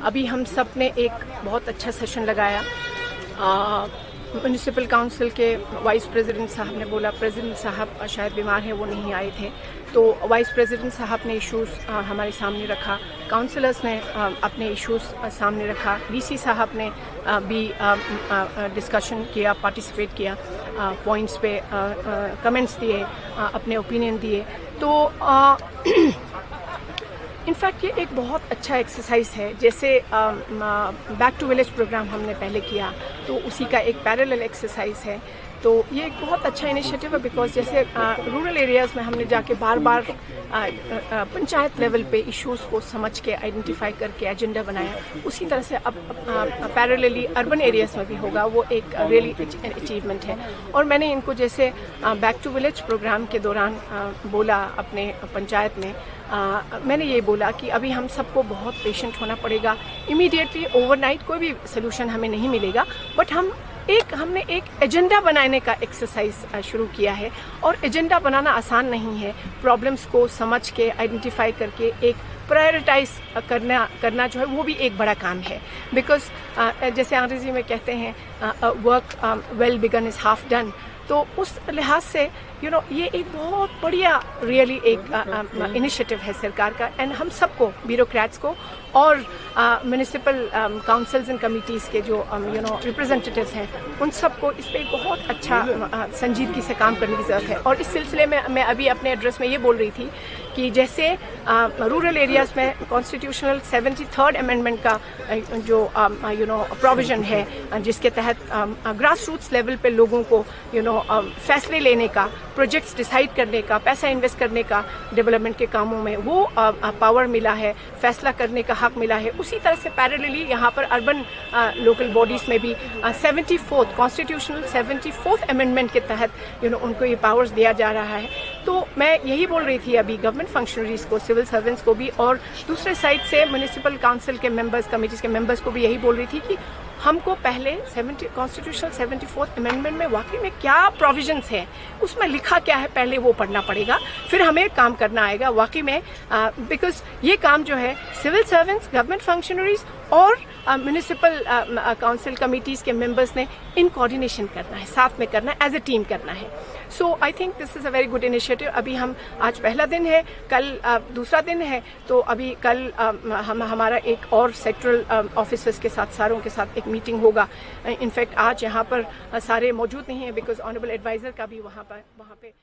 अभी हम सब ने एक बहुत अच्छा सेशन लगाया। म्यूनिसिपल काउंसिल के वाइस प्रेसिडेंट साहब ने बोला, प्रेसिडेंट साहब शायद बीमार हैं, वो नहीं आए थे, तो वाइस प्रेसिडेंट साहब ने इश्यूज़ हमारे सामने रखा, काउंसलर्स ने अपने इश्यूज़ सामने रखा, डीसी साहब ने भी डिस्कशन किया, पार्टिसिपेट किया, पॉइंट्स पे कमेंट्स दिए, अपने ओपिनियन दिए। तो इनफैक्ट ये एक बहुत अच्छा एक्सरसाइज है। जैसे बैक टू विलेज प्रोग्राम हमने पहले किया, तो उसी का एक पैरेलल एक्सरसाइज है। तो ये एक बहुत अच्छा इनिशिएटिव है, बिकॉज जैसे रूरल एरियाज़ में हमने जाके बार बार पंचायत लेवल पे इश्यूज़ को समझ के आइडेंटिफाई करके एजेंडा बनाया, उसी तरह से अब पैरेलली अर्बन एरियाज़ में भी होगा। वो एक रियली अचीवमेंट है। और मैंने इनको जैसे बैक टू विलेज प्रोग्राम के दौरान बोला अपने पंचायत में, मैंने ये बोला कि अभी हम सबको बहुत पेशेंट होना पड़ेगा। इमीडिएटली ओवरनाइट कोई भी सोल्यूशन हमें नहीं मिलेगा, बट हमने एक एजेंडा बनाने का एक्सरसाइज शुरू किया है। और एजेंडा बनाना आसान नहीं है। प्रॉब्लम्स को समझ के आइडेंटिफाई करके एक प्रायोरिटाइज करना जो है वो भी एक बड़ा काम है। बिकॉज जैसे अंग्रेजी में कहते हैं work well begin is half done. तो उस लिहाज से ये एक बहुत बढ़िया रियली एक इनिशिएटिव है सरकार का। एंड हम सबको, ब्यूरोक्रेट्स को और म्यूनिसिपल काउंसिल्स एंड कमिटीज़ के जो रिप्रेजेंटेटिव्स हैं, उन सबको इस पर एक बहुत अच्छा संजीदगी से काम करने की ज़रूरत है। और इस सिलसिले में मैं अभी अपने एड्रेस में ये बोल रही थी कि जैसे रूरल एरियाज़ में कॉन्स्टिट्यूशनल 73rd अमेंडमेंट का जो प्रोविज़न है, जिसके तहत ग्रास रूट्स लेवल पे लोगों को फैसले लेने का, प्रोजेक्ट्स डिसाइड करने का, पैसा इन्वेस्ट करने का डेवलपमेंट के कामों में वो पावर मिला है, फैसला करने का हक मिला है। उसी तरह से पैरेलली यहाँ पर अर्बन लोकल बॉडीज़ में भी 74th कॉन्स्टिट्यूशनल 74th अमेंडमेंट के तहत उनको ये पावर्स दिया जा रहा है। तो मैं यही बोल रही थी अभी गवर्नमेंट फंक्शनरीज़ को, सिविल सर्वेंट्स को भी, और दूसरे साइड से म्यूनिसिपल काउंसिल के मेंबर्स, कमिटीज़ के मेंबर्स को भी यही बोल रही थी कि हमको पहले कॉन्स्टिट्यूशनल 74th अमेंडमेंट में वाकई में क्या प्रोविजंस हैं, उसमें लिखा क्या है, पहले वो पढ़ना पड़ेगा, फिर हमें काम करना आएगा वाकई में। बिकॉज ये काम जो है सिविल सर्वेंट्स, गवर्नमेंट फंक्शनरीज और म्यूनिसिपल काउंसिल कमिटीज़ के मेंबर्स ने इन कोऑर्डिनेशन करना है, साथ में करना है, एज ए टीम करना है। So I think this is a very good initiative. अभी हम आज पहला दिन है, कल दूसरा दिन है, तो अभी कल हमारा एक और सेक्टरल ऑफिसर्स के साथ, सारों के साथ एक मीटिंग होगा। इनफैक्ट आज यहाँ पर सारे मौजूद नहीं हैं, बिकॉज ऑनरेबल एडवाइज़र का भी वहाँ पे